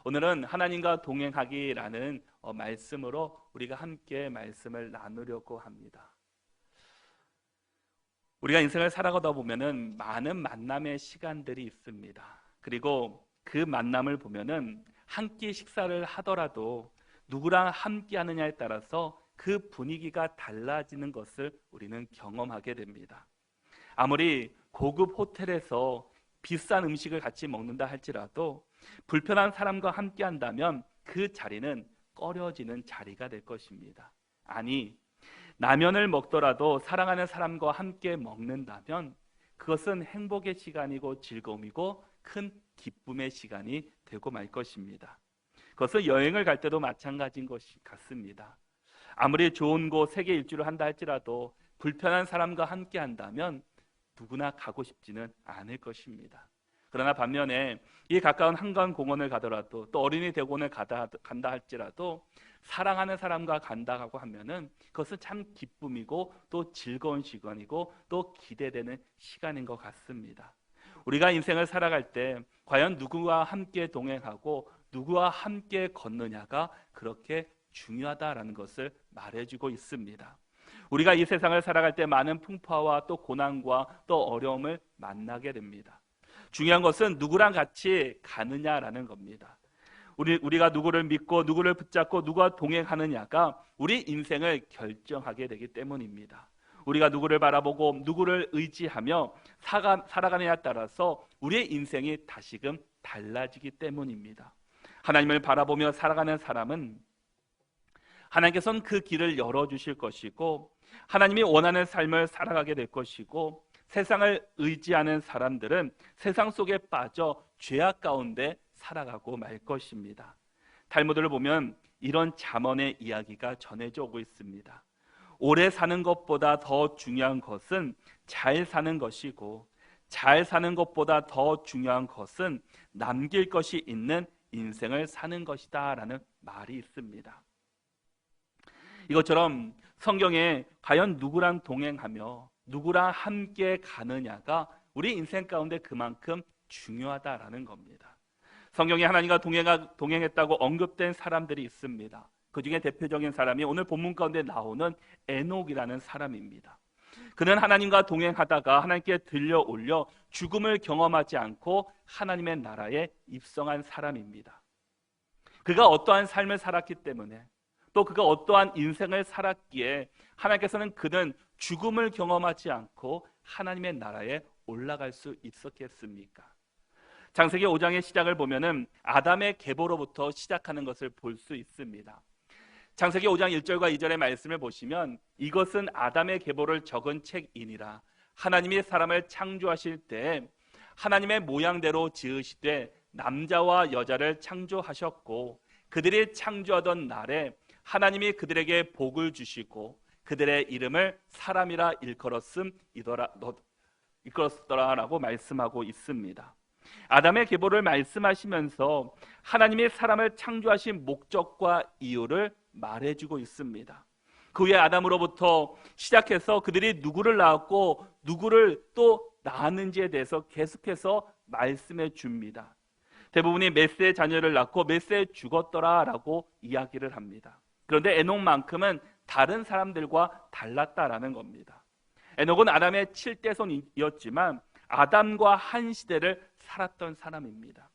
오늘은 하나님과 동행하기라는 말씀으로 우리가 함께 말씀을 나누려고 합니다. 우리가 인생을 살아가다 보면은 많은 만남의 시간들이 있습니다. 그리고 그 만남을 보면은 한 끼 식사를 하더라도 누구랑 함께 하느냐에 따라서 그 분위기가 달라지는 것을 우리는 경험하게 됩니다. 아무리 고급 호텔에서 비싼 음식을 같이 먹는다 할지라도 불편한 사람과 함께 한다면 그 자리는 꺼려지는 자리가 될 것입니다. 아니, 라면을 먹더라도 사랑하는 사람과 함께 먹는다면 그것은 행복의 시간이고 즐거움이고 큰 기쁨의 시간이 되고 말 것입니다. 그것은 여행을 갈 때도 마찬가지인 것 같습니다. 아무리 좋은 곳 세계 일주를 한다 할지라도 불편한 사람과 함께 한다면 누구나 가고 싶지는 않을 것입니다. 그러나 반면에 이 가까운 한강공원을 가더라도 또 어린이 대공원을 간다 할지라도 사랑하는 사람과 간다고 하면은 그것은 참 기쁨이고 또 즐거운 시간이고 또 기대되는 시간인 것 같습니다. 우리가 인생을 살아갈 때 과연 누구와 함께 동행하고 누구와 함께 걷느냐가 그렇게 중요하다라는 것을 말해주고 있습니다. 우리가 이 세상을 살아갈 때 많은 풍파와 또 고난과 또 어려움을 만나게 됩니다. 중요한 것은 누구랑 같이 가느냐라는 겁니다. 우리가 누구를 믿고 누구를 붙잡고 누구와 동행하느냐가 우리 인생을 결정하게 되기 때문입니다. 우리가 누구를 바라보고 누구를 의지하며 살아가느냐에 따라서 우리의 인생이 다시금 달라지기 때문입니다. 하나님을 바라보며 살아가는 사람은 하나님께서는 그 길을 열어주실 것이고 하나님이 원하는 삶을 살아가게 될 것이고 세상을 의지하는 사람들은 세상 속에 빠져 죄악 가운데 살아가고 말 것입니다. 탈무드를 보면 이런 잠언의 이야기가 전해져 오고 있습니다. 오래 사는 것보다 더 중요한 것은 잘 사는 것이고 잘 사는 것보다 더 중요한 것은 남길 것이 있는 인생을 사는 것이다 라는 말이 있습니다. 이것처럼 성경에 과연 누구랑 동행하며 누구랑 함께 가느냐가 우리 인생 가운데 그만큼 중요하다라는 겁니다. 성경에 하나님과 동행했다고 언급된 사람들이 있습니다. 그 중에 대표적인 사람이 오늘 본문 가운데 나오는 에녹이라는 사람입니다. 그는 하나님과 동행하다가 하나님께 들려올려 죽음을 경험하지 않고 하나님의 나라에 입성한 사람입니다. 그가 어떠한 삶을 살았기 때문에 또 그가 어떠한 인생을 살았기에 하나님께서는 그는 죽음을 경험하지 않고 하나님의 나라에 올라갈 수 있었겠습니까? 창세기 5장의 시작을 보면은 아담의 계보로부터 시작하는 것을 볼 수 있습니다. 창세기 5장 1절과 2절의 말씀을 보시면 이것은 아담의 계보를 적은 책이니라. 하나님이 사람을 창조하실 때 하나님의 모양대로 지으시되 남자와 여자를 창조하셨고 그들이 창조하던 날에 하나님이 그들에게 복을 주시고 그들의 이름을 사람이라 일컬었더라라고 말씀하고 있습니다. 아담의 계보를 말씀하시면서 하나님이 사람을 창조하신 목적과 이유를 말해주고 있습니다. 그 후에 아담으로부터 시작해서 그들이 누구를 낳았고 누구를 또 낳았는지에 대해서 계속해서 말씀해 줍니다. 대부분이 몇 세 자녀를 낳고 몇 세에 죽었더라라고 이야기를 합니다. 그런데 에녹만큼은 다른 사람들과 달랐다라는 겁니다. 에녹은 아담의 7대손이었지만 아담과 한 시대를 살았던 사람입니다.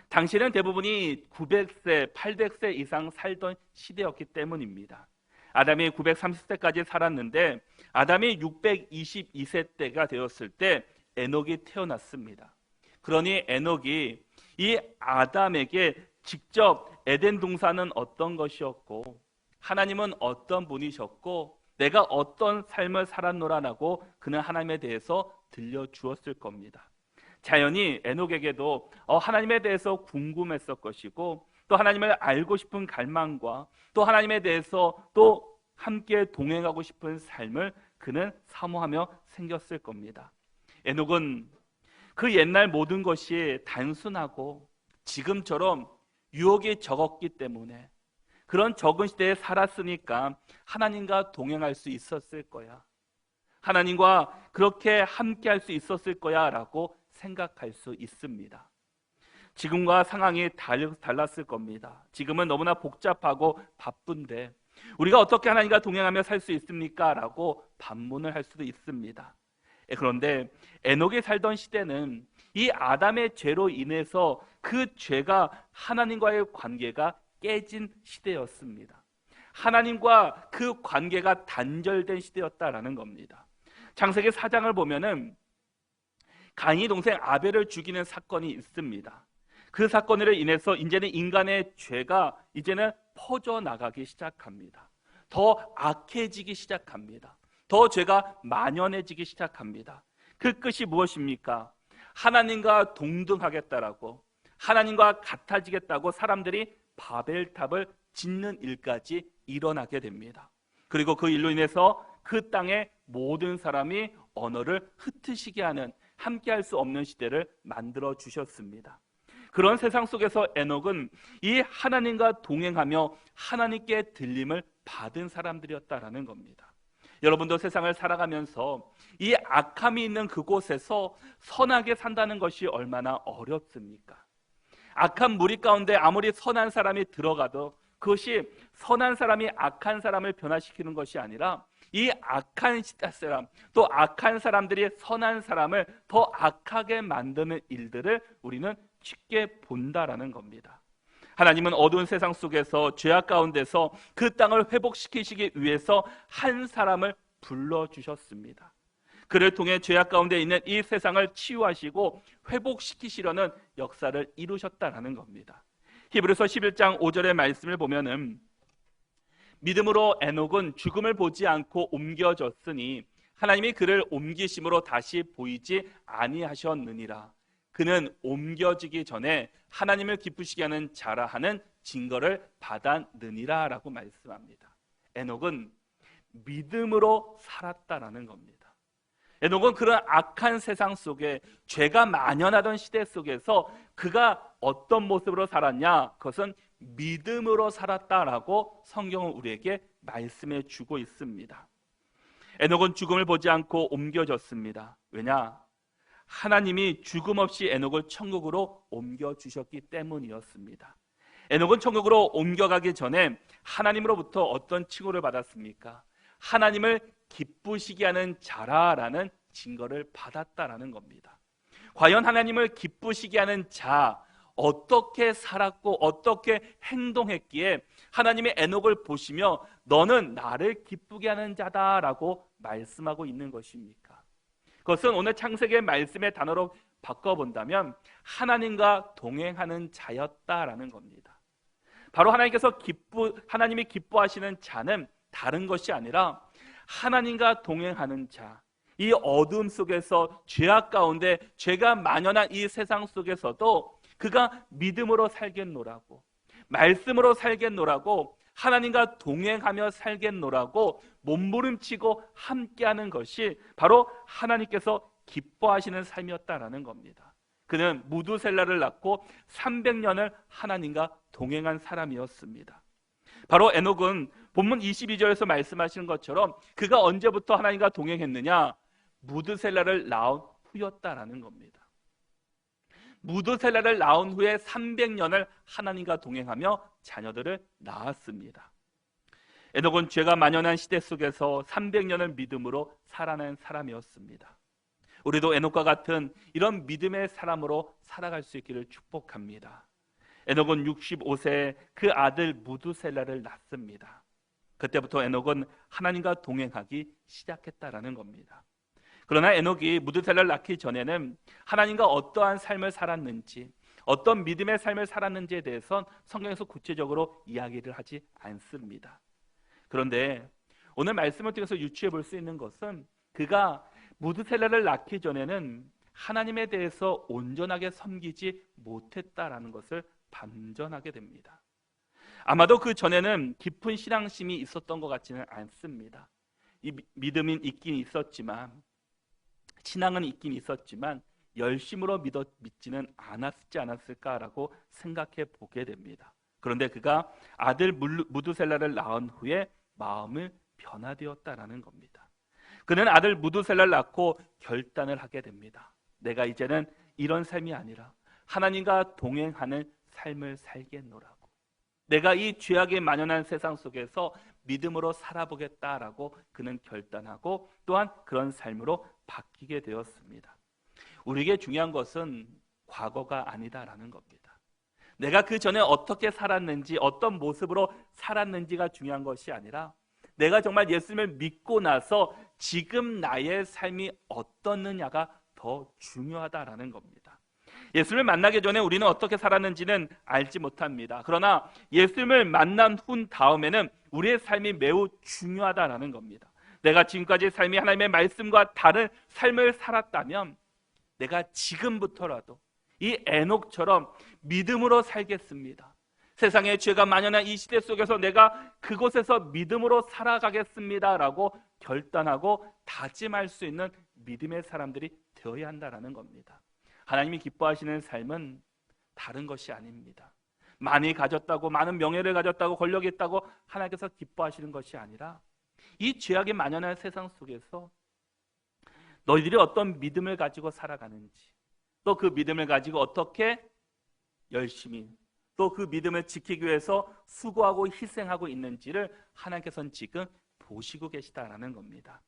당시는 대부분이 900세, 800세 이상 살던 시대였기 때문입니다. 아담이 930세까지 살았는데 아담이 622세 때가 되었을 때 에녹이 태어났습니다. 그러니 에녹이 이 아담에게 직접 에덴 동산은 어떤 것이었고 하나님은 어떤 분이셨고 내가 어떤 삶을 살았노라라고 그는 하나님에 대해서 들려주었을 겁니다. 자연히 에녹에게도 하나님에 대해서 궁금했을 것이고 또 하나님을 알고 싶은 갈망과 또 하나님에 대해서 또 함께 동행하고 싶은 삶을 그는 사모하며 생겼을 겁니다. 에녹은 그 옛날 모든 것이 단순하고 지금처럼 유혹이 적었기 때문에 그런 적은 시대에 살았으니까 하나님과 동행할 수 있었을 거야. 하나님과 그렇게 함께 할 수 있었을 거야 라고 생각할 수 있습니다. 지금과 상황이 달랐을 겁니다. 지금은 너무나 복잡하고 바쁜데 우리가 어떻게 하나님과 동행하며 살 수 있습니까? 라고 반문을 할 수도 있습니다. 그런데 에녹이 살던 시대는 이 아담의 죄로 인해서 그 죄가 하나님과의 관계가 깨진 시대였습니다. 하나님과 그 관계가 단절된 시대였다라는 겁니다. 창세기 4장을 보면은 가인이 동생 아벨을 죽이는 사건이 있습니다. 그 사건으로 인해서 이제는 인간의 죄가 이제는 퍼져나가기 시작합니다. 더 악해지기 시작합니다. 더 죄가 만연해지기 시작합니다. 그 끝이 무엇입니까? 하나님과 동등하겠다라고, 하나님과 같아지겠다고 사람들이 바벨탑을 짓는 일까지 일어나게 됩니다. 그리고 그 일로 인해서 그 땅의 모든 사람이 언어를 흩으시게 하는, 함께할 수 없는 시대를 만들어 주셨습니다. 그런 세상 속에서 에녹은 이 하나님과 동행하며 하나님께 들림을 받은 사람들이었다라는 겁니다. 여러분도 세상을 살아가면서 이 악함이 있는 그곳에서 선하게 산다는 것이 얼마나 어렵습니까? 악한 무리 가운데 아무리 선한 사람이 들어가도 그것이 선한 사람이 악한 사람을 변화시키는 것이 아니라 이 악한 사람, 또 악한 사람들이 선한 사람을 더 악하게 만드는 일들을 우리는 쉽게 본다라는 겁니다. 하나님은 어두운 세상 속에서 죄악 가운데서 그 땅을 회복시키시기 위해서 한 사람을 불러주셨습니다. 그를 통해 죄악 가운데 있는 이 세상을 치유하시고 회복시키시려는 역사를 이루셨다라는 겁니다. 히브리서 11장 5절의 말씀을 보면은 믿음으로 에녹은 죽음을 보지 않고 옮겨졌으니 하나님이 그를 옮기심으로 다시 보이지 아니하셨느니라. 그는 옮겨지기 전에 하나님을 기쁘시게 하는 자라 하는 증거를 받았느니라 라고 말씀합니다. 에녹은 믿음으로 살았다라는 겁니다. 에녹은 그런 악한 세상 속에 죄가 만연하던 시대 속에서 그가 어떤 모습으로 살았냐? 그것은 믿음으로 살았다라고 성경은 우리에게 말씀해 주고 있습니다. 에녹은 죽음을 보지 않고 옮겨졌습니다. 왜냐? 하나님이 죽음 없이 에녹을 천국으로 옮겨주셨기 때문이었습니다. 에녹은 천국으로 옮겨가기 전에 하나님으로부터 어떤 칭호를 받았습니까? 하나님을 기쁘시게 하는 자라라는 증거를 받았다라는 겁니다. 과연 하나님을 기쁘시게 하는 자, 어떻게 살았고 어떻게 행동했기에 하나님의 에녹을 보시며 너는 나를 기쁘게 하는 자다라고 말씀하고 있는 것입니까? 그것은 오늘 창세기의 말씀의 단어로 바꿔본다면 하나님과 동행하는 자였다라는 겁니다. 바로 하나님이 기뻐하시는 자는 다른 것이 아니라 하나님과 동행하는 자, 이 어둠 속에서 죄악 가운데 죄가 만연한 이 세상 속에서도 그가 믿음으로 살겠노라고, 말씀으로 살겠노라고, 하나님과 동행하며 살겠노라고 몸부림치고 함께하는 것이 바로 하나님께서 기뻐하시는 삶이었다라는 겁니다. 그는 무두셀라를 낳고 300년을 하나님과 동행한 사람이었습니다. 바로 에녹은 본문 22절에서 말씀하시는 것처럼 그가 언제부터 하나님과 동행했느냐? 무두셀라를 낳은 후였다라는 겁니다. 무두셀라를 낳은 후에 300년을 하나님과 동행하며 자녀들을 낳았습니다. 에녹은 죄가 만연한 시대 속에서 300년을 믿음으로 살아낸 사람이었습니다. 우리도 에녹과 같은 이런 믿음의 사람으로 살아갈 수 있기를 축복합니다. 에녹은 65세에 그 아들 무두셀라를 낳습니다. 그때부터 에녹은 하나님과 동행하기 시작했다라는 겁니다. 그러나 에녹이 무두셀라를 낳기 전에는 하나님과 어떠한 삶을 살았는지, 어떤 믿음의 삶을 살았는지에 대해선 성경에서 구체적으로 이야기를 하지 않습니다. 그런데 오늘 말씀을 통해서 유추해 볼 수 있는 것은 그가 무두셀라를 낳기 전에는 하나님에 대해서 온전하게 섬기지 못했다라는 것을 반전하게 됩니다. 아마도 그 전에는 깊은 신앙심이 있었던 것 같지는 않습니다. 이 믿음은 있긴 있었지만, 신앙은 있긴 있었지만 열심으로 믿지는 않았지 않았을까라고 생각해 보게 됩니다. 그런데 그가 아들 무두셀라를 낳은 후에 마음을 변화되었다라는 겁니다. 그는 아들 무두셀라를 낳고 결단을 하게 됩니다. 내가 이제는 이런 삶이 아니라 하나님과 동행하는 삶을 살겠노라고. 내가 이 죄악에 만연한 세상 속에서 믿음으로 살아보겠다라고 그는 결단하고 또한 그런 삶으로 바뀌게 되었습니다. 우리에게 중요한 것은 과거가 아니다라는 겁니다. 내가 그 전에 어떻게 살았는지, 어떤 모습으로 살았는지가 중요한 것이 아니라 내가 정말 예수님을 믿고 나서 지금 나의 삶이 어떻느냐가 더 중요하다라는 겁니다. 예수님을 만나기 전에 우리는 어떻게 살았는지는 알지 못합니다. 그러나 예수님을 만난 후 다음에는 우리의 삶이 매우 중요하다라는 겁니다. 내가 지금까지 삶이 하나님의 말씀과 다른 삶을 살았다면 내가 지금부터라도 이 에녹처럼 믿음으로 살겠습니다. 세상에 죄가 만연한 이 시대 속에서 내가 그곳에서 믿음으로 살아가겠습니다라고 결단하고 다짐할 수 있는 믿음의 사람들이 되어야 한다라는 겁니다. 하나님이 기뻐하시는 삶은 다른 것이 아닙니다. 많이 가졌다고, 많은 명예를 가졌다고, 권력이 있다고 하나님께서 기뻐하시는 것이 아니라 이 죄악에 만연한 세상 속에서 너희들이 어떤 믿음을 가지고 살아가는지, 또 그 믿음을 가지고 어떻게 열심히 또 그 믿음을 지키기 위해서 수고하고 희생하고 있는지를 하나님께서는 지금 보시고 계시다라는 겁니다.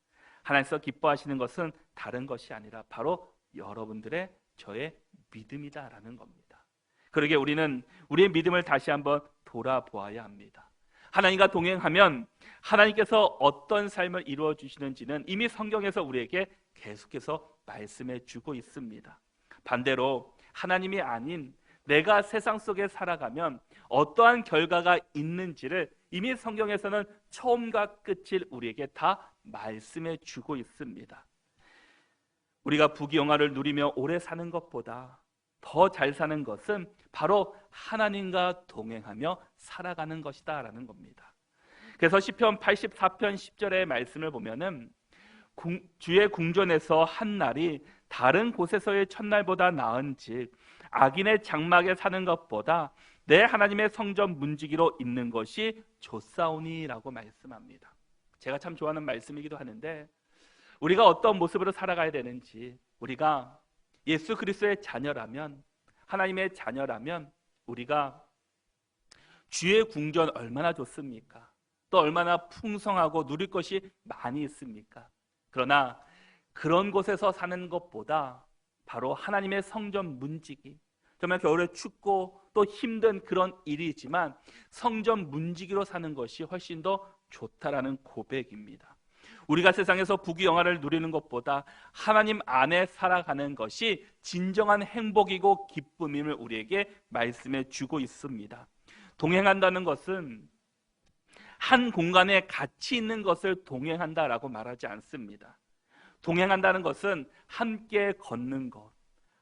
하나님께서 기뻐하시는 것은 다른 것이 아니라 바로 여러분들의 저의 믿음이다라는 겁니다. 그러기에 우리는 우리의 믿음을 다시 한번 돌아보아야 합니다. 하나님과 동행하면 하나님께서 어떤 삶을 이루어 주시는지는 이미 성경에서 우리에게 계속해서 말씀해 주고 있습니다. 반대로 하나님이 아닌 내가 세상 속에 살아가면 어떠한 결과가 있는지를 이미 성경에서는 처음과 끝을 우리에게 다 말씀해 주고 있습니다. 우리가 부귀영화를 누리며 오래 사는 것보다 더 잘 사는 것은 바로 하나님과 동행하며 살아가는 것이다 라는 겁니다. 그래서 시편 84편 10절의 말씀을 보면은 주의 궁전에서 한 날이 다른 곳에서의 첫날보다 나은즉 악인의 장막에 사는 것보다 내 하나님의 성전 문지기로 있는 것이 좋사오니라고 말씀합니다. 제가 참 좋아하는 말씀이기도 하는데 우리가 어떤 모습으로 살아가야 되는지, 우리가 예수 그리스도의 자녀라면, 하나님의 자녀라면 우리가 주의 궁전 얼마나 좋습니까? 또 얼마나 풍성하고 누릴 것이 많이 있습니까? 그러나 그런 곳에서 사는 것보다 바로 하나님의 성전 문지기, 정말 겨울에 춥고 또 힘든 그런 일이지만 성전 문지기로 사는 것이 훨씬 더 좋다라는 고백입니다. 우리가 세상에서 부귀영화를 누리는 것보다 하나님 안에 살아가는 것이 진정한 행복이고 기쁨임을 우리에게 말씀해 주고 있습니다. 동행한다는 것은 한 공간에 같이 있는 것을 동행한다라고 말하지 않습니다. 동행한다는 것은 함께 걷는 것,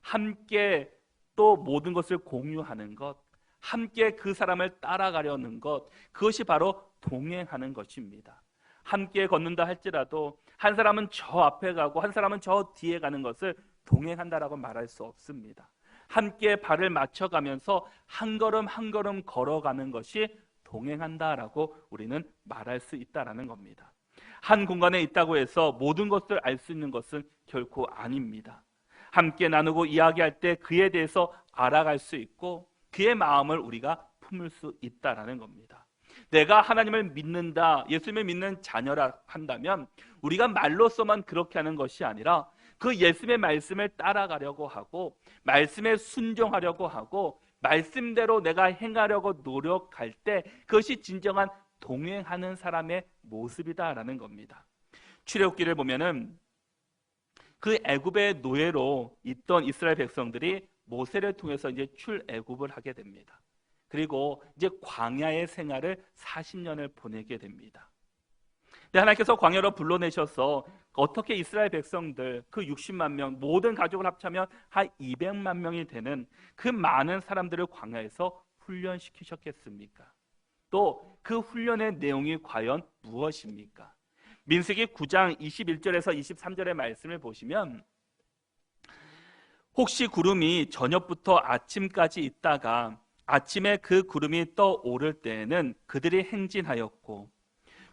함께 또 모든 것을 공유하는 것, 함께 그 사람을 따라가려는 것, 그것이 바로 동행하는 것입니다. 함께 걷는다 할지라도 한 사람은 저 앞에 가고 한 사람은 저 뒤에 가는 것을 동행한다라고 말할 수 없습니다. 함께 발을 맞춰가면서 한 걸음 한 걸음 걸어가는 것이 동행한다라고 우리는 말할 수 있다라는 겁니다. 한 공간에 있다고 해서 모든 것을 알 수 있는 것은 결코 아닙니다. 함께 나누고 이야기할 때 그에 대해서 알아갈 수 있고 그의 마음을 우리가 품을 수 있다라는 겁니다. 내가 하나님을 믿는다, 예수님을 믿는 자녀라 한다면 우리가 말로서만 그렇게 하는 것이 아니라 그 예수님의 말씀을 따라가려고 하고 말씀에 순종하려고 하고 말씀대로 내가 행하려고 노력할 때 그것이 진정한 동행하는 사람의 모습이다라는 겁니다. 출애굽기를 보면은 그 애굽의 노예로 있던 이스라엘 백성들이 모세를 통해서 이제 출애굽을 하게 됩니다. 그리고 이제 광야의 생활을 40년을 보내게 됩니다. 근데 하나님께서 광야로 불러내셔서 어떻게 이스라엘 백성들 그 60만 명 모든 가족을 합치면 한 200만 명이 되는 그 많은 사람들을 광야에서 훈련시키셨겠습니까? 또 그 훈련의 내용이 과연 무엇입니까? 민수기 9장 21절에서 23절의 말씀을 보시면 혹시 구름이 저녁부터 아침까지 있다가 아침에 그 구름이 떠오를 때에는 그들이 행진하였고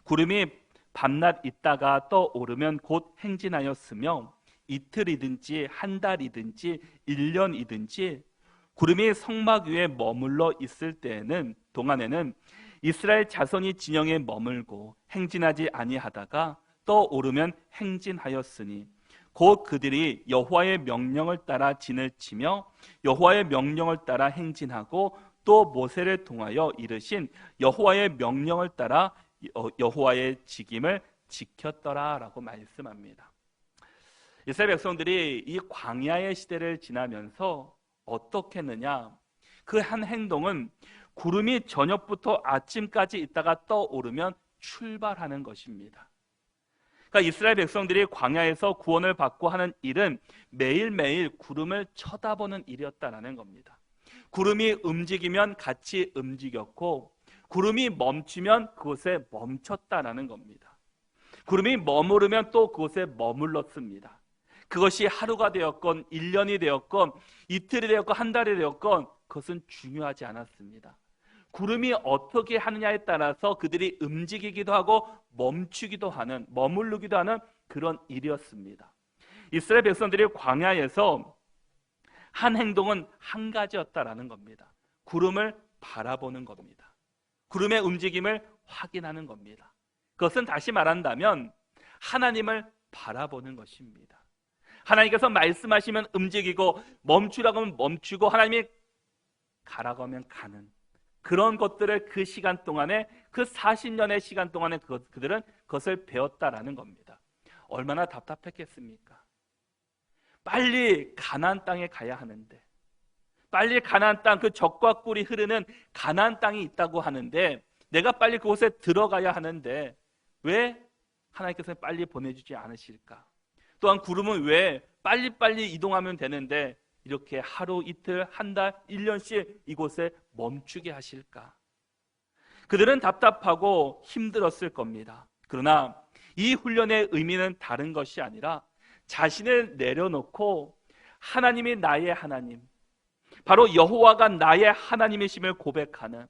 구름이 밤낮 있다가 떠오르면 곧 행진하였으며 이틀이든지 한 달이든지 1년이든지 구름이 성막 위에 머물러 있을 때에는 동안에는 이스라엘 자손이 진영에 머물고 행진하지 아니하다가 떠오르면 행진하였으니 곧 그들이 여호와의 명령을 따라 진을 치며 여호와의 명령을 따라 행진하고 또 모세를 통하여 이르신 여호와의 명령을 따라 여호와의 직임을 지켰더라라고 말씀합니다. 이스라엘 백성들이 이 광야의 시대를 지나면서 어떻게 했느냐? 그 한 행동은 구름이 저녁부터 아침까지 있다가 떠오르면 출발하는 것입니다. 그러니까 이스라엘 백성들이 광야에서 구원을 받고 하는 일은 매일매일 구름을 쳐다보는 일이었다는 겁니다. 구름이 움직이면 같이 움직였고 구름이 멈추면 그곳에 멈췄다는 겁니다. 구름이 머무르면 또 그곳에 머물렀습니다. 그것이 하루가 되었건 1년이 되었건 이틀이 되었건 한 달이 되었건 그것은 중요하지 않았습니다. 구름이 어떻게 하느냐에 따라서 그들이 움직이기도 하고 멈추기도 하는, 머무르기도 하는 그런 일이었습니다. 이스라엘 백성들이 광야에서 한 행동은 한 가지였다라는 겁니다. 구름을 바라보는 겁니다. 구름의 움직임을 확인하는 겁니다. 그것은 다시 말한다면 하나님을 바라보는 것입니다. 하나님께서 말씀하시면 움직이고 멈추라고 하면 멈추고 하나님이 가라고 하면 가는 그런 것들을 그 시간 동안에 그 40년의 시간 동안에 그들은 그것을 배웠다라는 겁니다. 얼마나 답답했겠습니까? 빨리 가나안 땅에 가야 하는데 빨리 가나안 땅 그 젖과 꿀이 흐르는 가나안 땅이 있다고 하는데 내가 빨리 그곳에 들어가야 하는데 왜 하나님께서 빨리 보내주지 않으실까? 또한 구름은 왜 빨리빨리 이동하면 되는데 이렇게 하루, 이틀, 한 달, 1년씩 이곳에 멈추게 하실까? 그들은 답답하고 힘들었을 겁니다. 그러나 이 훈련의 의미는 다른 것이 아니라 자신을 내려놓고 하나님이 나의 하나님, 바로 여호와가 나의 하나님이심을 고백하는,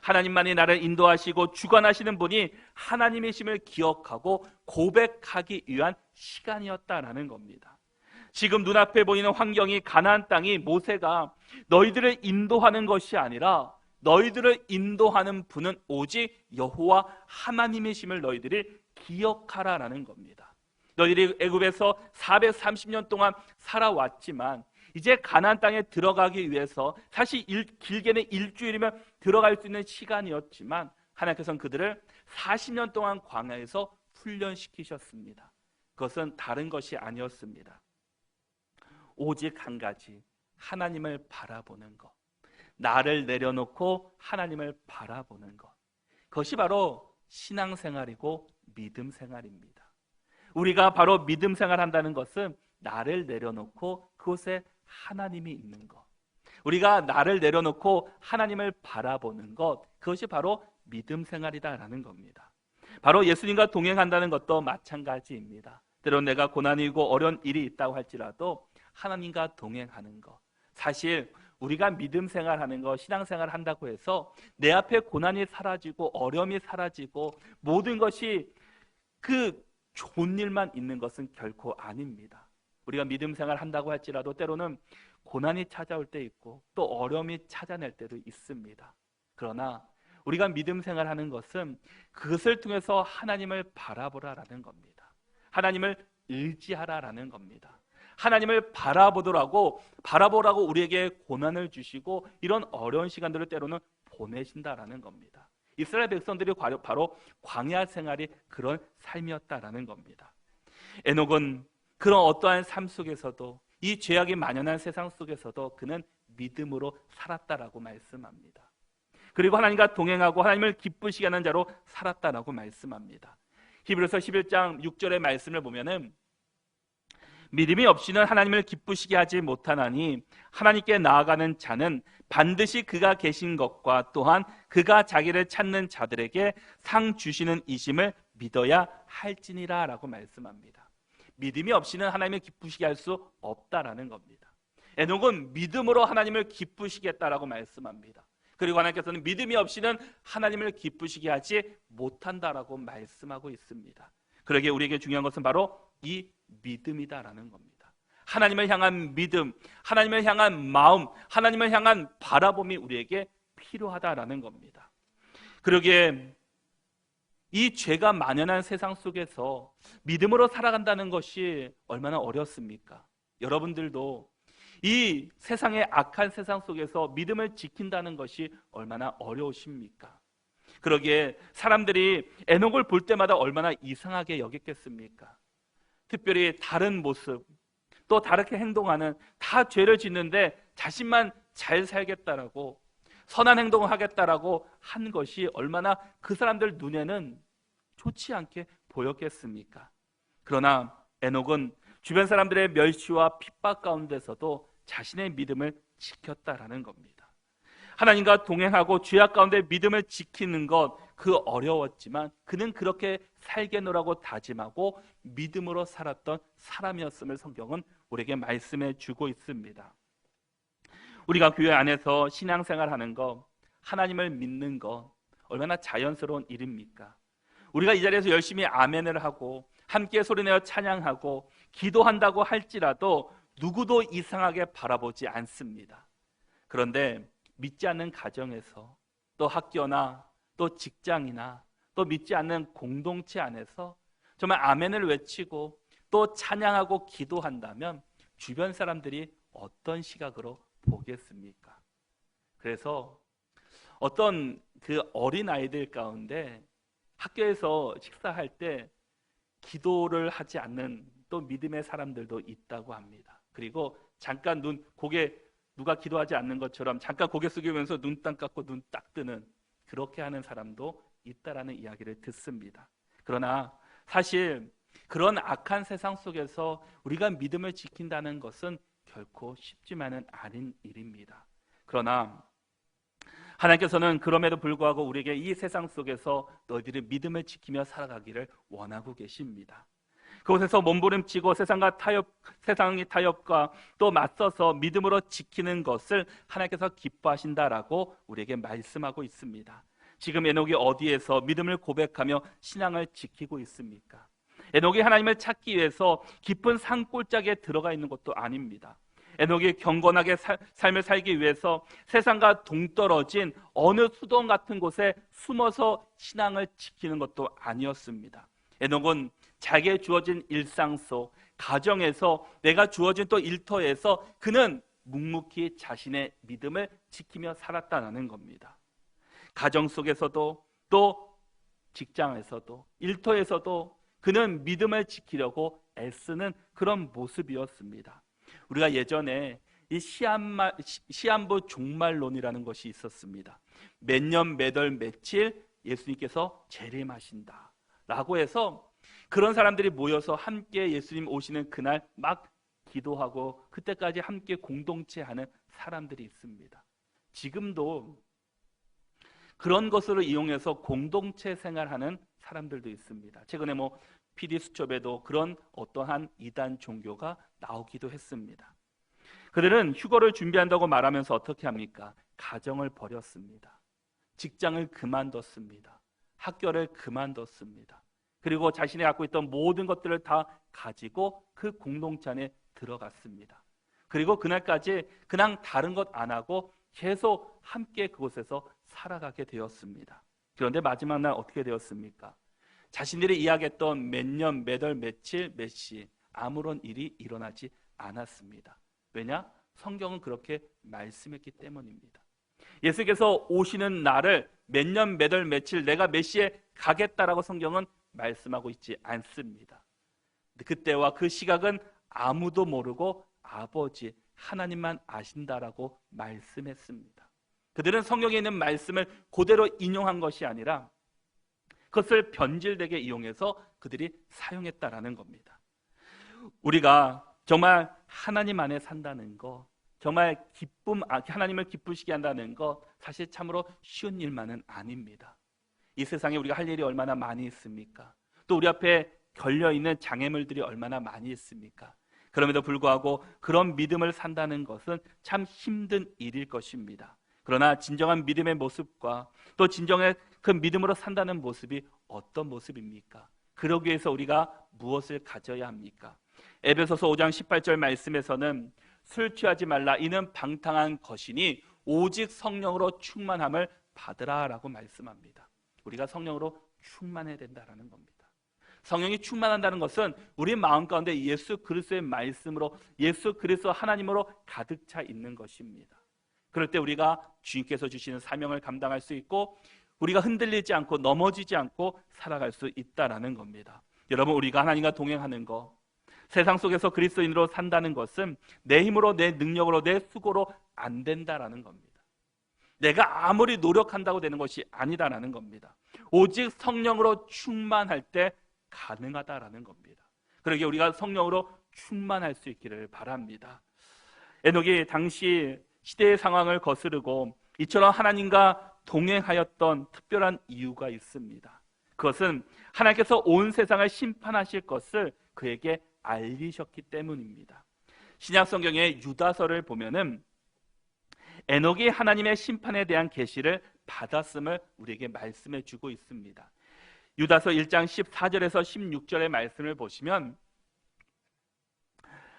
하나님만이 나를 인도하시고 주관하시는 분이 하나님이심을 기억하고 고백하기 위한 시간이었다라는 겁니다. 지금 눈앞에 보이는 환경이 가나안 땅이 모세가 너희들을 인도하는 것이 아니라 너희들을 인도하는 분은 오직 여호와 하나님이심을 너희들이 기억하라라는 겁니다. 너희들이 애굽에서 430년 동안 살아왔지만 이제 가나안 땅에 들어가기 위해서 사실 길게는 일주일이면 들어갈 수 있는 시간이었지만 하나님께서는 그들을 40년 동안 광야에서 훈련시키셨습니다. 그것은 다른 것이 아니었습니다. 오직 한 가지, 하나님을 바라보는 것, 나를 내려놓고 하나님을 바라보는 것, 그것이 바로 신앙생활이고 믿음생활입니다. 우리가 바로 믿음생활한다는 것은 나를 내려놓고 그곳에 하나님이 있는 것, 우리가 나를 내려놓고 하나님을 바라보는 것, 그것이 바로 믿음생활이다라는 겁니다. 바로 예수님과 동행한다는 것도 마찬가지입니다. 때론 내가 고난이고 어려운 일이 있다고 할지라도 하나님과 동행하는 것, 사실 우리가 믿음 생활하는 것, 신앙생활 한다고 해서 내 앞에 고난이 사라지고 어려움이 사라지고 모든 것이 그 좋은 일만 있는 것은 결코 아닙니다. 우리가 믿음 생활 한다고 할지라도 때로는 고난이 찾아올 때 있고 또 어려움이 찾아낼 때도 있습니다. 그러나 우리가 믿음 생활하는 것은 그것을 통해서 하나님을 바라보라라는 겁니다. 하나님을 의지하라라는 겁니다. 하나님을 바라보라고 우리에게 고난을 주시고 이런 어려운 시간들을 때로는 보내신다라는 겁니다. 이스라엘 백성들이 바로 광야 생활이 그런 삶이었다라는 겁니다. 에녹은 그런 어떠한 삶 속에서도 이 죄악이 만연한 세상 속에서도 그는 믿음으로 살았다라고 말씀합니다. 그리고 하나님과 동행하고 하나님을 기쁘시게 하는 자로 살았다라고 말씀합니다. 히브리서 11장 6절의 말씀을 보면은 믿음이 없이는 하나님을 기쁘시게 하지 못하나니 하나님께 나아가는 자는 반드시 그가 계신 것과 또한 그가 자기를 찾는 자들에게 상 주시는 이심을 믿어야 할지니라 라고 말씀합니다. 믿음이 없이는 하나님을 기쁘시게 할 수 없다라는 겁니다. 에녹은 믿음으로 하나님을 기쁘시게 했다라고 말씀합니다. 그리고 하나님께서는 믿음이 없이는 하나님을 기쁘시게 하지 못한다라고 말씀하고 있습니다. 그러기에 우리에게 중요한 것은 바로 이 믿음이다라는 겁니다. 하나님을 향한 믿음, 하나님을 향한 마음, 하나님을 향한 바라봄이 우리에게 필요하다라는 겁니다. 그러기에 이 죄가 만연한 세상 속에서 믿음으로 살아간다는 것이 얼마나 어렵습니까? 여러분들도 이 세상의 악한 세상 속에서 믿음을 지킨다는 것이 얼마나 어려우십니까? 그러기에 사람들이 에녹을 볼 때마다 얼마나 이상하게 여겼겠습니까? 특별히 다른 모습, 또 다르게 행동하는, 다 죄를 짓는데 자신만 잘 살겠다라고, 선한 행동을 하겠다라고 한 것이 얼마나 그 사람들 눈에는 좋지 않게 보였겠습니까? 그러나 에녹은 주변 사람들의 멸시와 핍박 가운데서도 자신의 믿음을 지켰다라는 겁니다. 하나님과 동행하고 죄악 가운데 믿음을 지키는 것, 그 어려웠지만 그는 그렇게 살겠노라고 다짐하고 믿음으로 살았던 사람이었음을 성경은 우리에게 말씀해 주고 있습니다. 우리가 교회 안에서 신앙생활하는 것, 하나님을 믿는 것 얼마나 자연스러운 일입니까? 우리가 이 자리에서 열심히 아멘을 하고 함께 소리내어 찬양하고 기도한다고 할지라도 누구도 이상하게 바라보지 않습니다. 그런데 믿지 않는 가정에서, 또 학교나 또 직장이나 또 믿지 않는 공동체 안에서 정말 아멘을 외치고 또 찬양하고 기도한다면 주변 사람들이 어떤 시각으로 보겠습니까? 그래서 어떤 그 어린 아이들 가운데 학교에서 식사할 때 기도를 하지 않는 또 믿음의 사람들도 있다고 합니다. 그리고 잠깐 고개, 누가 기도하지 않는 것처럼 잠깐 고개 숙이면서 눈 딱 감고 눈 딱 뜨는, 그렇게 하는 사람도 있다라는 이야기를 듣습니다. 그러나 사실 그런 악한 세상 속에서 우리가 믿음을 지킨다는 것은 결코 쉽지만은 않은 일입니다. 그러나 하나님께서는 그럼에도 불구하고 우리에게 이 세상 속에서 너희들이 믿음을 지키며 살아가기를 원하고 계십니다. 그곳에서 몸부림치고 세상의 타협과 또 맞서서 믿음으로 지키는 것을 하나님께서 기뻐하신다라고 우리에게 말씀하고 있습니다. 지금 에녹이 어디에서 믿음을 고백하며 신앙을 지키고 있습니까? 에녹이 하나님을 찾기 위해서 깊은 산골짜기에 들어가 있는 것도 아닙니다. 에녹이 경건하게 삶을 살기 위해서 세상과 동떨어진 어느 수동 같은 곳에 숨어서 신앙을 지키는 것도 아니었습니다. 에녹은 자기에 주어진 일상 속, 가정에서, 내가 주어진 또 일터에서 그는 묵묵히 자신의 믿음을 지키며 살았다는 겁니다. 가정 속에서도 또 직장에서도 일터에서도 그는 믿음을 지키려고 애쓰는 그런 모습이었습니다. 우리가 예전에 이 시한부 종말론이라는 것이 있었습니다. 몇 년 몇 월 며칠 예수님께서 재림하신다 라고 해서 그런 사람들이 모여서 함께 예수님 오시는 그날 막 기도하고 그때까지 함께 공동체 하는 사람들이 있습니다. 지금도 그런 것으로 이용해서 공동체 생활하는 사람들도 있습니다. 최근에 PD 수첩에도 그런 어떠한 이단 종교가 나오기도 했습니다. 그들은 휴거를 준비한다고 말하면서 어떻게 합니까? 가정을 버렸습니다. 직장을 그만뒀습니다. 학교를 그만뒀습니다. 그리고 자신이 갖고 있던 모든 것들을 다 가지고 그 공동체 안에 들어갔습니다. 그리고 그날까지 그냥 다른 것 안 하고 계속 함께 그곳에서 살아가게 되었습니다. 그런데 마지막 날 어떻게 되었습니까? 자신들이 이야기했던 몇 년, 몇 월, 며칠, 몇 시 아무런 일이 일어나지 않았습니다. 왜냐? 성경은 그렇게 말씀했기 때문입니다. 예수께서 오시는 날을 몇 년, 몇 월, 며칠 내가 몇 시에 가겠다라고 성경은 말씀하고 있지 않습니다. 그때와 그 시각은 아무도 모르고 아버지 하나님만 아신다라고 말씀했습니다. 그들은 성경에 있는 말씀을 그대로 인용한 것이 아니라 그것을 변질되게 이용해서 그들이 사용했다라는 겁니다. 우리가 정말 하나님 안에 산다는 것, 정말 하나님을 기쁘시게 한다는 것, 사실 참으로 쉬운 일만은 아닙니다. 이 세상에 우리가 할 일이 얼마나 많이 있습니까? 또 우리 앞에 걸려있는 장애물들이 얼마나 많이 있습니까? 그럼에도 불구하고 그런 믿음을 산다는 것은 참 힘든 일일 것입니다. 그러나 진정한 믿음의 모습과 또 진정의 그 믿음으로 산다는 모습이 어떤 모습입니까? 그러기 위해서 우리가 무엇을 가져야 합니까? 에베소서 5장 18절 말씀에서는 술 취하지 말라, 이는 방탕한 것이니 오직 성령으로 충만함을 받으라라고 말씀합니다. 우리가 성령으로 충만해야 된다라는 겁니다. 성령이 충만한다는 것은 우리 마음 가운데 예수 그리스도의 말씀으로, 예수 그리스도 하나님으로 가득 차 있는 것입니다. 그럴 때 우리가 주님께서 주시는 사명을 감당할 수 있고, 우리가 흔들리지 않고 넘어지지 않고 살아갈 수 있다라는 겁니다. 여러분, 우리가 하나님과 동행하는 것, 세상 속에서 그리스도인으로 산다는 것은 내 힘으로, 내 능력으로, 내 수고로 안 된다라는 겁니다. 내가 아무리 노력한다고 되는 것이 아니다라는 겁니다. 오직 성령으로 충만할 때 가능하다라는 겁니다. 그러기에 우리가 성령으로 충만할 수 있기를 바랍니다. 에녹이 당시 시대의 상황을 거스르고 이처럼 하나님과 동행하였던 특별한 이유가 있습니다. 그것은 하나님께서 온 세상을 심판하실 것을 그에게 알리셨기 때문입니다. 신약 성경의 유다서를 보면은 에녹이 하나님의 심판에 대한 계시를 받았음을 우리에게 말씀해 주고 있습니다. 유다서 1장 14절에서 16절의 말씀을 보시면,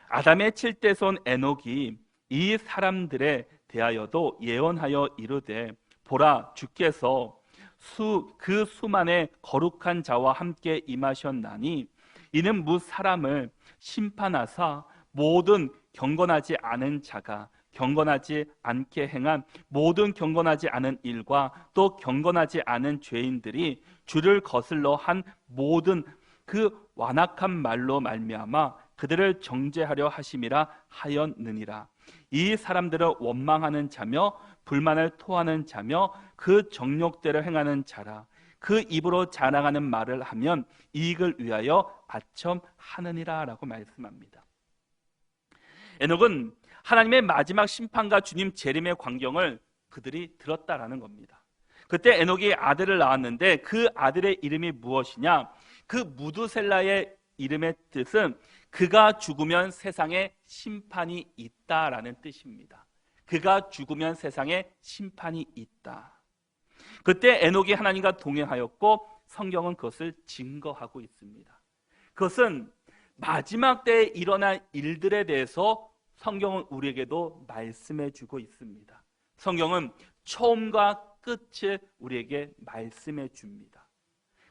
아담의 7대 손 에녹이 이 사람들에 대하여도 예언하여 이르되, 보라, 주께서 그 수만의 거룩한 자와 함께 임하셨나니 이는 무 사람을 심판하사 모든 경건하지 않은 자가 경건하지 않게 행한 모든 경건하지 않은 일과 또 경건하지 않은 죄인들이 주를 거슬러 한 모든 그 완악한 말로 말미암아 그들을 정죄하려 하심이라 하였느니라. 이 사람들은 원망하는 자며 불만을 토하는 자며 그 정욕대로 행하는 자라. 그 입으로 자랑하는 말을 하면 이익을 위하여 아첨하느니라 라고 말씀합니다. 에녹은 하나님의 마지막 심판과 주님 재림의 광경을 그들이 들었다라는 겁니다. 그때 에녹이 아들을 낳았는데 그 아들의 이름이 무엇이냐? 그 무두셀라의 이름의 뜻은 그가 죽으면 세상에 심판이 있다라는 뜻입니다. 그가 죽으면 세상에 심판이 있다. 그때 에녹이 하나님과 동행하였고 성경은 그것을 증거하고 있습니다. 그것은 마지막 때에 일어날 일들에 대해서 성경은 우리에게도 말씀해 주고 있습니다. 성경은 처음과 끝을 우리에게 말씀해 줍니다.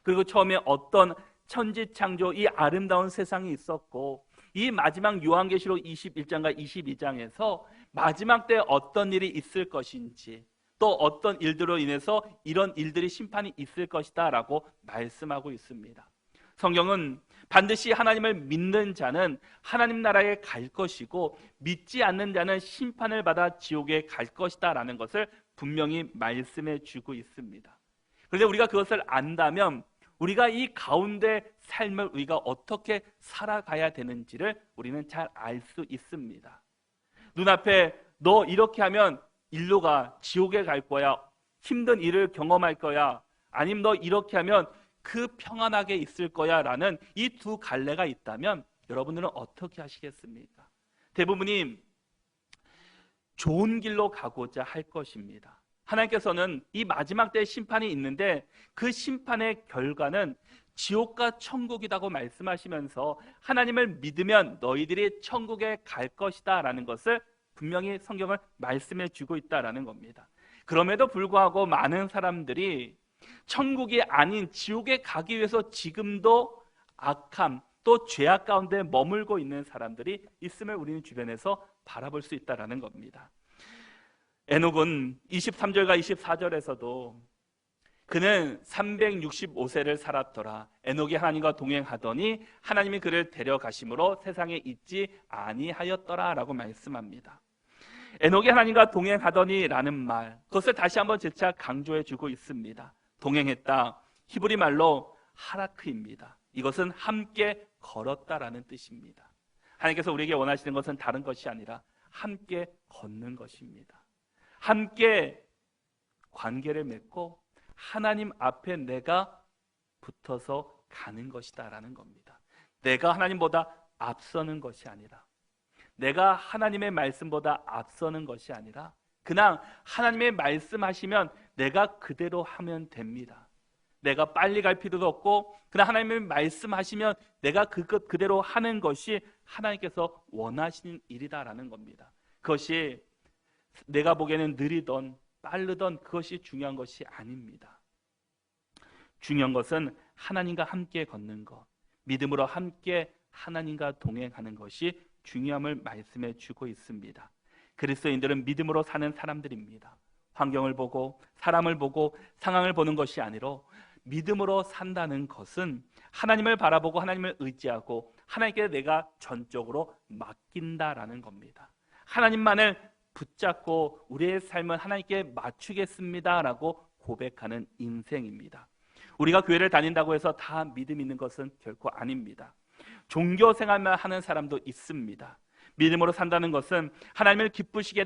그리고 처음에 어떤 천지창조 이 아름다운 세상이 있었고, 이 마지막 요한계시록 21장과 22장에서 마지막 때 어떤 일이 있을 것인지, 또 어떤 일들로 인해서 이런 일들이 심판이 있을 것이다 라고 말씀하고 있습니다. 성경은 반드시 하나님을 믿는 자는 하나님 나라에 갈 것이고 믿지 않는 자는 심판을 받아 지옥에 갈 것이다 라는 것을 분명히 말씀해 주고 있습니다. 그런데 우리가 그것을 안다면 우리가 이 가운데 삶을 우리가 어떻게 살아가야 되는지를 우리는 잘 알 수 있습니다. 눈앞에 너 이렇게 하면 일로 가, 지옥에 갈 거야, 힘든 일을 경험할 거야, 아니면 너 이렇게 하면 그 평안하게 있을 거야 라는 이 두 갈래가 있다면 여러분들은 어떻게 하시겠습니까? 대부분이 좋은 길로 가고자 할 것입니다. 하나님께서는 이 마지막 때의 심판이 있는데 그 심판의 결과는 지옥과 천국이라고 말씀하시면서 하나님을 믿으면 너희들이 천국에 갈 것이다 라는 것을 분명히 성경을 말씀해 주고 있다라는 겁니다. 그럼에도 불구하고 많은 사람들이 천국이 아닌 지옥에 가기 위해서 지금도 악함 또 죄악 가운데 머물고 있는 사람들이 있음을 우리는 주변에서 바라볼 수 있다라는 겁니다. 에녹은 23절과 24절에서도 그는 365세를 살았더라. 에녹이 하나님과 동행하더니 하나님이 그를 데려가심으로 세상에 있지 아니하였더라 라고 말씀합니다. 에녹이 하나님과 동행하더니 라는 말, 그것을 다시 한번 재차 강조해 주고 있습니다. 동행했다, 히브리 말로 하라크입니다. 이것은 함께 걸었다라는 뜻입니다. 하나님께서 우리에게 원하시는 것은 다른 것이 아니라 함께 걷는 것입니다. 함께 관계를 맺고 하나님 앞에 내가 붙어서 가는 것이다 라는 겁니다. 내가 하나님보다 앞서는 것이 아니라, 내가 하나님의 말씀보다 앞서는 것이 아니라 그냥 하나님의 말씀하시면 내가 그대로 하면 됩니다. 내가 빨리 갈 필요도 없고 그냥 하나님이 말씀하시면 내가 그것 그대로 하는 것이 하나님께서 원하시는 일이다라는 겁니다. 그것이 내가 보기에는 느리던 빠르던 그것이 중요한 것이 아닙니다. 중요한 것은 하나님과 함께 걷는 것, 믿음으로 함께 하나님과 동행하는 것이 중요함을 말씀해 주고 있습니다. 그리스도인들은 믿음으로 사는 사람들입니다. 환경을 보고 사람을 보고 상황을 보는 것이 아니라 믿음으로 산다는 것은 하나님을 바라보고 하나님을 의지하고 하나님께 내가 전적으로 맡긴다라는 겁니다. 하나님만을 붙잡고 우리의 삶은 하나님께 맞추겠습니다라고 고백하는 인생입니다. 우리가 교회를 다닌다고 해서 다 믿음 있는 것은 결코 아닙니다. 종교 생활만 하는 사람도 있습니다. 믿음으로 산다는 것은 하나님을 기쁘시게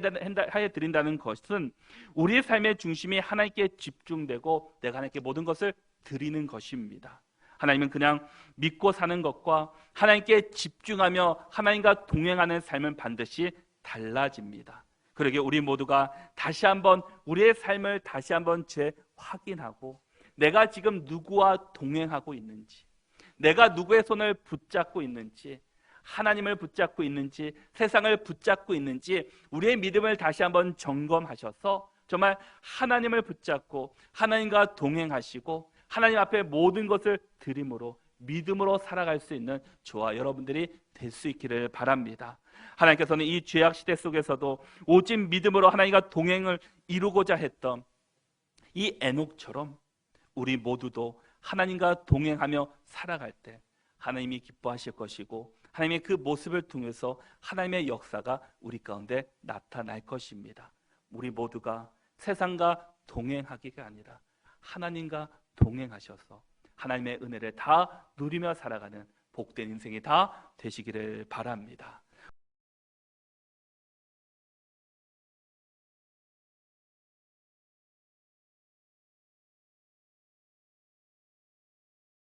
하여 드린다는 것은 우리의 삶의 중심이 하나님께 집중되고 내가 하나님께 모든 것을 드리는 것입니다. 하나님은 그냥 믿고 사는 것과 하나님께 집중하며 하나님과 동행하는 삶은 반드시 달라집니다. 그러기에 우리 모두가 다시 한번 우리의 삶을 다시 한번 재확인하고 내가 지금 누구와 동행하고 있는지, 내가 누구의 손을 붙잡고 있는지, 하나님을 붙잡고 있는지, 세상을 붙잡고 있는지 우리의 믿음을 다시 한번 점검하셔서 정말 하나님을 붙잡고 하나님과 동행하시고 하나님 앞에 모든 것을 드림으로 믿음으로 살아갈 수 있는 저와 여러분들이 될 수 있기를 바랍니다. 하나님께서는 이 죄악 시대 속에서도 오직 믿음으로 하나님과 동행을 이루고자 했던 이 에녹처럼 우리 모두도 하나님과 동행하며 살아갈 때 하나님이 기뻐하실 것이고 하나님의 그 모습을 통해서 하나님의 역사가 우리 가운데 나타날 것입니다. 우리 모두가 세상과 동행하기가 아니라 하나님과 동행하셔서 하나님의 은혜를 다 누리며 살아가는 복된 인생이 다 되시기를 바랍니다.